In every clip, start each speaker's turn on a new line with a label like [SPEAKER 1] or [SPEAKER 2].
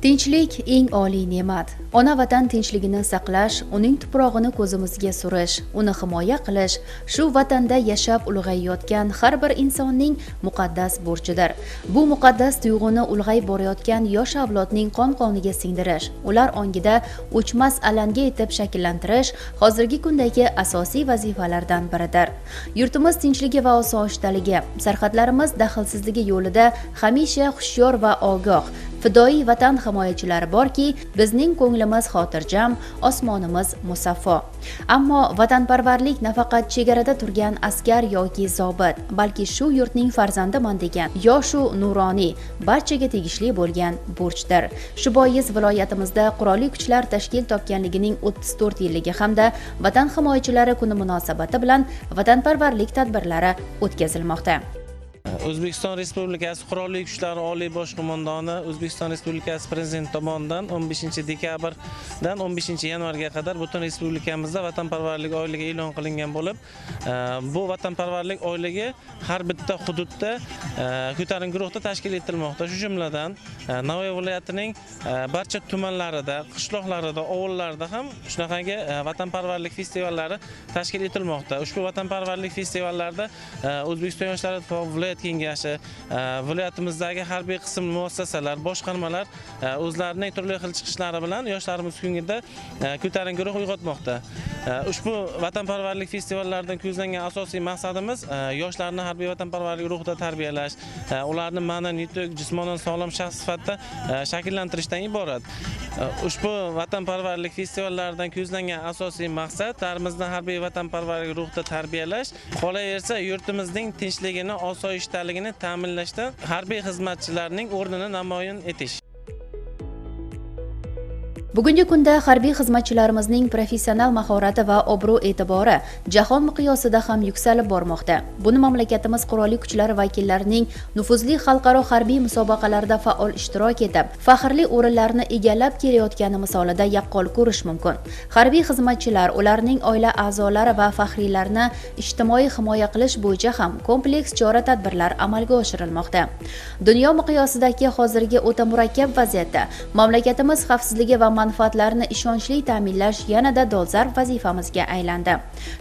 [SPEAKER 1] Tinchlik eng oliy ne'mat. Ona vatan tinchligini saqlash, uning tuprog'ini ko'zimizga surish, uni himoya qilish shu vatanda yashab ulg'ayayotgan har bir insonning muqaddas burchidir. Bu muqaddas tuyg'uni ulg'ayib borayotgan yosh avlodning qon-qoniga singdirish, ular ongida o'chmas alanga etib shakllantirish hozirgi kundagi asosiy vazifalardan biridir. Yurtimiz tinchligi va osoyishtaligi, sarhadlarimiz daxlsizligi yo'lida hamisha hushyor va ogoh fidoyi vatan himoyachilari borki, bizning ko'nglimiz xotirjam, osmonimiz musaffo. Ammo vatanparvarlik nafaqat chegarada turgan askar yoki zobit, balki shu yurtning farzandiman degan yoshu nuroniy barchaga tegishli bo'lgan burchdir. Shu bois viloyatimizda qurolli kuchlar tashkil topganligining 34 yilligi hamda vatan himoyachilari kuni munosabati bilan vatanparvarlik tadbirlari o'tkazilmoqda.
[SPEAKER 2] O'zbekiston Respublikasi Qurolli Kuchlari Oliy bosh qo'mondoni O'zbekiston Respublikasi Prezidenti tomonidan 15-dekabrdan 15-yanvarga qadar butun respublikamizda vatanparvarlik oyligi e'lon qilingan bo'lib, bu vatanparvarlik oyligi har bitta hududda ko'tarinki guruhda tashkil etilmoqda. Shu jumladan Navoiy viloyatining barcha tumanlarida, qishloqlarida, ovullarda ham shunaqangi vatanparvarlik festivallari tashkil etilmoqda. Ushbu vatanparvarlik festivallarida O'zbekiston Yoshlar ittifoqi viloyat kengashi, viloyatimizdagi harbiy qism muassasalar, boshqarmalar o'zlarining turli xil chiqishlari bilan yoshlarimiz ko'nglida ko'tarinki ruh uyg'otmoqda. Ushbu vatanparvarlik festivallaridan ko'zlangan asosiy maqsadimiz yoshlarni harbiy vatanparvarlik ruhida tarbiyalash, ularni ma'naviy, jismonan sog'lom shaxs sifatida shakllantirishdan iborat. Ushbu vatanparvarlik festivallaridan ko'zlangan asosiy maqsad tarimizni harbiy vatanparvarlik ruhida tarbiyalash, qolaversa yurtimizning tinchligini, osoyishtaligini ta'minlashda harbiy xizmatchilarning o'rnini namoyon etish.
[SPEAKER 1] Bugungi kunda harbiy xizmatchilarimizning professional mahorati va obro'-e'tibori jahon miqyosida ham yuksalib bormoqda. Buni mamlakatimiz qurolli kuchlari vakillarining nufuzli xalqaro harbiy musobaqalarida faol ishtirok etib, faxrli o'rinlarni egallab kelayotgani misolida yaqqol ko'rish mumkin. Harbiy xizmatchilar, ularning oila a'zolari va faxriylarni ijtimoiy himoya qilish bo'yicha ham kompleks chora-tadbirlar amalga oshirilmoqda. Dunyo miqyosidagi hozirgi o'ta murakkab vaziyatda mamlakatimiz xavfsizligi va manfaatlarini ishonchli ta'minlash yanada dolzarb vazifamizga aylandi.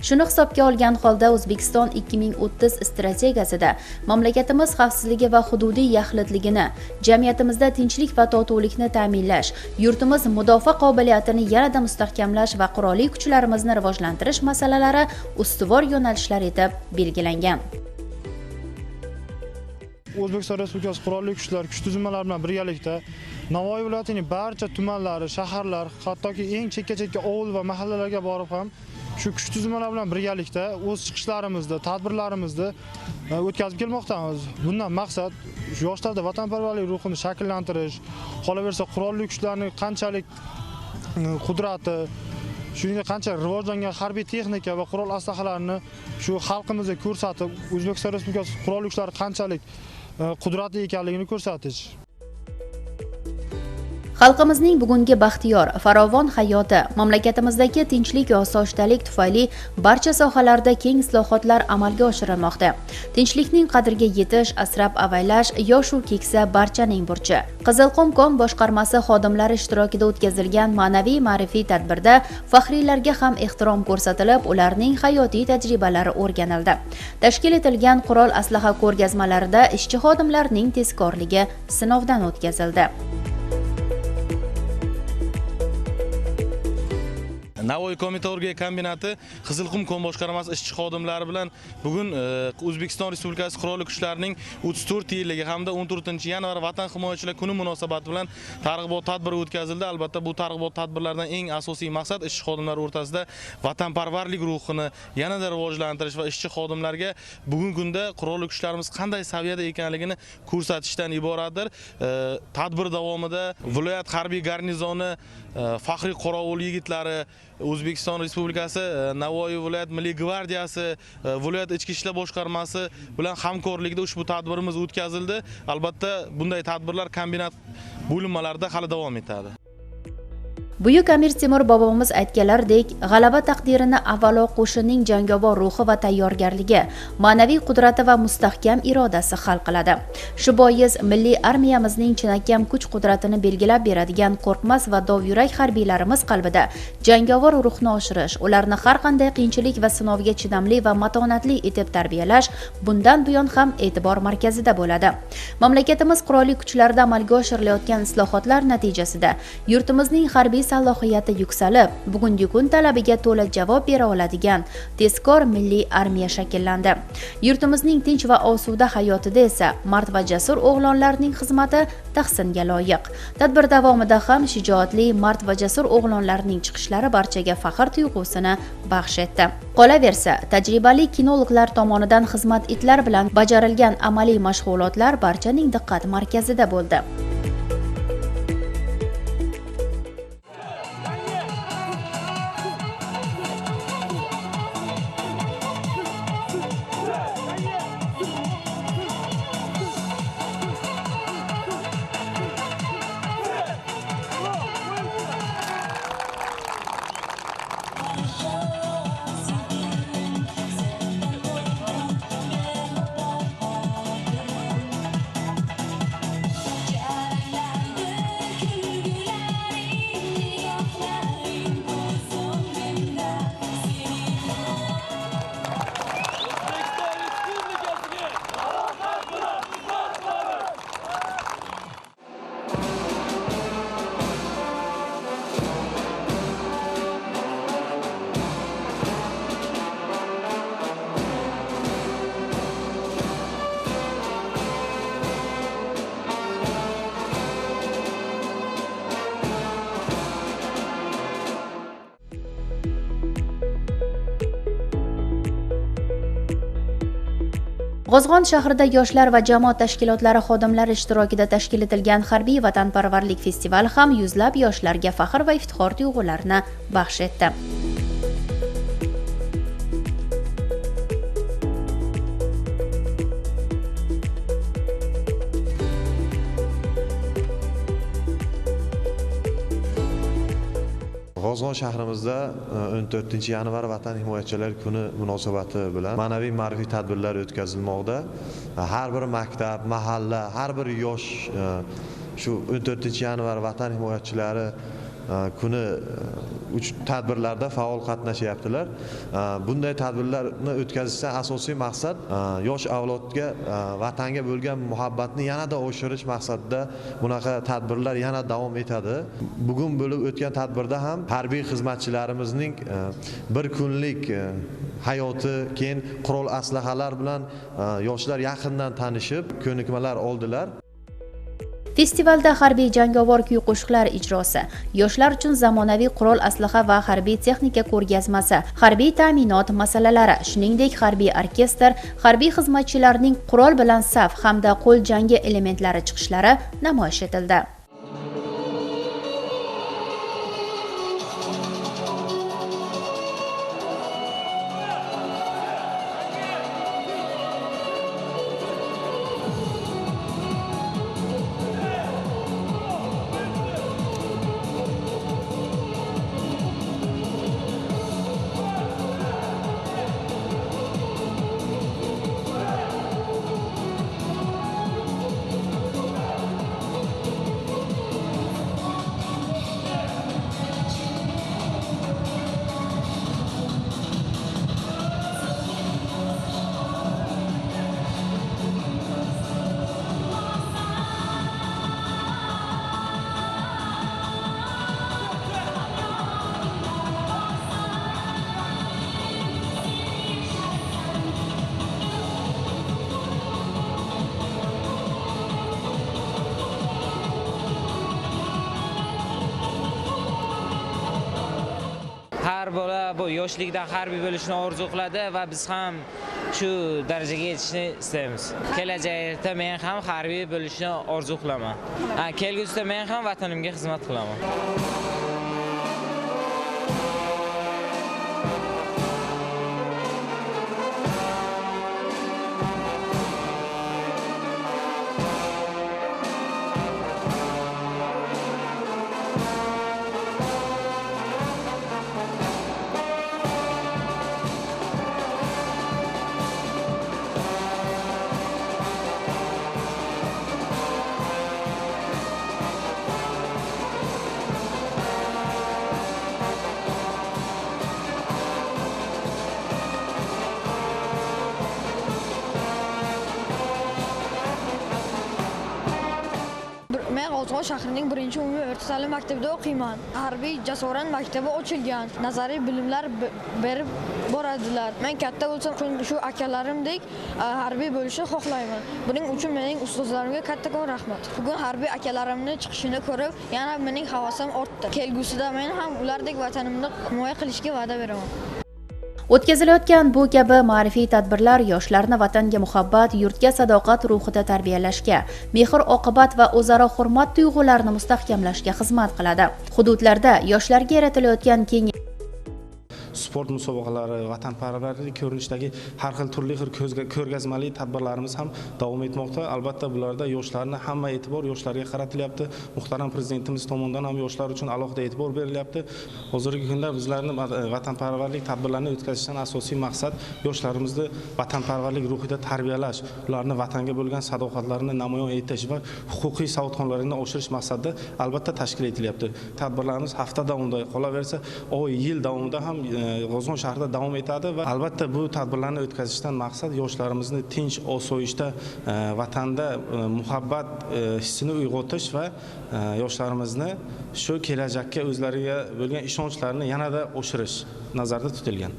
[SPEAKER 1] Shuni hisobga olgan holda O'zbekiston 2030 strategiyasida mamlakatimiz xavfsizligi va hududiy yaxlitligini, jamiyatimizda tinchlik va totuvlikni ta'minlash, yurtimiz mudofaa qobiliyatini yanada mustahkamlash va qurolli kuchlarimizni rivojlantirish masalalari ustuvor yo'nalishlar etib belgilangan.
[SPEAKER 3] O'zbekiston Respublikasi Qurolli Kuchlar kuch tuzilmalari bilan birgalikda Navoiy viloyatining barcha tumanlari, shaharlar, hattoki eng chekka-chekka ovul va mahallalarga borib ham shu kuch tuzilmalari bilan birgalikda o'z chiqishlarimizni, tadbirlarimizni o'tkazib kelmoqdamiz. Bundan maqsad yoshlarda vatanparvarlik ruhini shakllantirish, qolaversa qurolli kuchlarning qanchalik qudrati, shuningdek qancha rivojlangan harbiy texnika va qurol aslahalarini shu xalqimizga ko'rsatib, O'zbekiston Respublikasi qurolli kuchlari qanchalik qudratli ekanligini ko'rsatish.
[SPEAKER 1] Xalqimizning bugungi baxtiyor, farovon hayoti, mamlakatimizdagi tinchlik va osoyishtalik tufayli barcha sohalarda keng islohotlar amalga oshirilmoqda. Tinchlikning qadriga yetish, asrab-avaylash yosh u keksa barchaning burchi. Qizilqum boshqarmasi xodimlari ishtirokida o'tkazilgan ma'naviy-ma'rifiy tadbirda faxriylarga ham ehtirom ko'rsatilib, ularning hayotiy tajribalari o'rganildi. Tashkil etilgan qurol aslaha ko'rgazmalarida ishchi xodimlarning tezkorligi sinovdan o'tkazildi.
[SPEAKER 4] Navoiy Komitorgiya kombinati Qizilqum boshqarmasi ishchi xodimlari bilan bugun O'zbekiston Respublikasi Qurolli Kuchlarining 34 yilligi hamda 14-yanvar Vatan himoyachilari kuni munosabati bilan targ'ibot tadbiri o'tkazildi. Albatta bu targ'ibot tadbirlaridan eng asosiy maqsad ishchi xodimlar o'rtasida vatanparvarlik ruhini yanada rivojlantirish va ishchi xodimlarga bugungi kunda qurolli kuchlarimiz qanday saviyada ekanligini ko'rsatishdan iboratdir. Tadbir davomida viloyat harbiy garnizoni faxriy qorovul yigitlari, O'zbekiston Respublikasi Navoiy viloyat Milliy gvardiyasi, viloyat ichki ishlar boshqarmasi bilan hamkorlikda ushbu tadbirimiz o'tkazildi. Albatta bunday tadbirlar kombinat bo'linmalarida hali davom etadi.
[SPEAKER 1] Buyuk Amir Temur bobomiz aytganlaridek, g'alaba taqdirini avvalo qo'shinning jangovar ruhi va tayyorgarligi, ma'naviy qudrati va mustahkam irodasi hal qiladi. Shu bois milliy armiyamizning chinakam kuch-qudratini belgilab beradigan qo'rqmas va dovyurak harbiylarimiz qalbida jangovar ruhni oshirish, ularni har qanday qiyinchilik va sinovga chidamli va matonatli etib tarbiyalash bundan buyon ham e'tibor markazida bo'ladi. Mamlakatimiz qurolli kuchlarida amalga oshirilayotgan islohotlar natijasida yurtimizning harbiy salohiyati yuksalib, bugungi kun talabiga to'la javob bera oladigan tezkor milliy armiya shakllandi. Yurtimizning tinch va osuda hayotida esa mard va jasur o'g'lonlarning xizmati tahsinga loyiq. Tadbir davomida ham shijoatli mard va jasur o'g'lonlarning chiqishlari barchaga faxr tuyg'usini baxsh etdi. Qolaversa, tajribali kinologlar tomonidan xizmat itlar bilan bajarilgan amaliy mashg'ulotlar barchaning diqqat markazida bo'ldi. G'ozg'on shahrida yoshlar va jamoat tashkilotlari xodimlari ishtirokida tashkil etilgan harbiy vatanparvarlik festivali ham yuzlab yoshlarga faxr va iftixor tuyg'ularini baxsh etdi.
[SPEAKER 5] G'ozg'on shahrimizda 14-yanvar Vatan himoyachilari kuni munosabati bilan ma'naviy ma'rifiy tadbirlar o'tkazilmoqda. Har bir maktab, mahalla, har bir yosh shu 14-yanvar Vatan himoyachilari kuni tadbirlarda faol qatnashyaptilar. Bunday tadbirlarni o'tkazishdan asosiy maqsad yosh avlodga vatanga bo'lgan muhabbatni yanada oshirish maqsadida bunaqa tadbirlar yana davom etadi. Bugun bo'lib o'tgan tadbirda ham harbiy xizmatchilarimizning bir kunlik hayoti, keyin qurol aslahalar bilan yoshlar yaqindan tanishib, ko'nikmalar oldilar.
[SPEAKER 1] Festivalda harbiy jangovar kuy-qo'shiqlar ijrosi, yoshlar uchun zamonaviy qurol aslaha va harbiy texnika ko'rgazmasi, harbiy ta'minot masalalari, shuningdek harbiy orkestr, harbiy xizmatchilarning qurol bilan saf hamda qo'l jangi elementlari chiqishlari namoyish etildi.
[SPEAKER 6] Har bola bu yoshlikda harbiy bo'lishni orzu qiladi va biz ham shu darajaga yetishni istaymiz. Kelajakda men ham harbiy bo'lishni orzu qilaman. Kelgusida men ham vatanimga xizmat qilaman.
[SPEAKER 7] Qozg'on shahrining 1-umumiy o'rta ta'lim maktabida o'qiyman. Harbiy jasorat maktabi ochilgan. Nazariy bilimlar berib boradilar. Men katta bo'lsam, shu akalarimdek harbiy bo'lishni xohlayman. Buning uchun mening ustozlarimga kattakon rahmat. Bugun harbiy akalarimning chiqishini ko'rib, yana mening havasim ortdi. Kelgusida men ham ulardek vatanimni himoya qilishga va'da beraman.
[SPEAKER 1] O'tkazilayotgan bu kabi ma'rifiy tadbirlar yoshlarni vatanga muhabbat, yurtga sadoqat ruhida tarbiyalashga, mehr-oqibat va o'zaro hurmat tuyg'ularini mustahkamlashga xizmat qiladi. Hududlarda yoshlarga yaratilayotgan keng
[SPEAKER 8] sport musobaqalari, vatanparvarlik ko'rinishdagi har xil turli ko'rgazmali tadbirlarimiz ham davom etmoqda. Albatta bularda yoshlarni hamma e'tibor yoshlarga qaratilyapti. Muhtaram prezidentimiz tomonidan ham yoshlar uchun alohida e'tibor berilyapti. Hozirgi kunda bizlarning vatanparvarlik tadbirlarini o'tkazishdan asosiy maqsad yoshlarimizni vatanparvarlik ruhida tarbiyalash, ularni vatanga bo'lgan sadoqatlarini namoyon etish va huquqiy savodxonlarini oshirish maqsadida albatta tashkil etilyapti. Tadbirlarimiz hafta davomida, qolaversa oy, yil davomida ham Qozg'on shahrida davom etadi va albatta bu tadbirlarni o'tkazishdan maqsad yoshlarimizni tinch, osoyishta, vatanda muhabbat hissini uyg'otish va yoshlarimizni shu kelajakka o'zlariga bo'lgan ishonchlarini yanada oshirish nazarda tutilgan.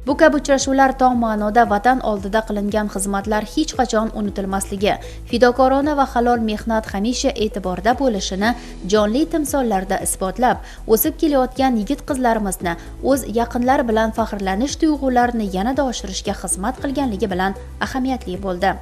[SPEAKER 1] Bu kabi uchrashuvlar tom ma'noda vatan oldida qilingan xizmatlar hech qachon unutilmasligi, fidokorona va halol mehnat hamisha e'tiborda bo'lishini jonli timsollarda isbotlab, o'sib kelayotgan yigit-qizlarimizni o'z yaqinlar bilan faxrlanish tuyg'ularini yanada oshirishga xizmat qilganligi bilan ahamiyatli bo'ldi.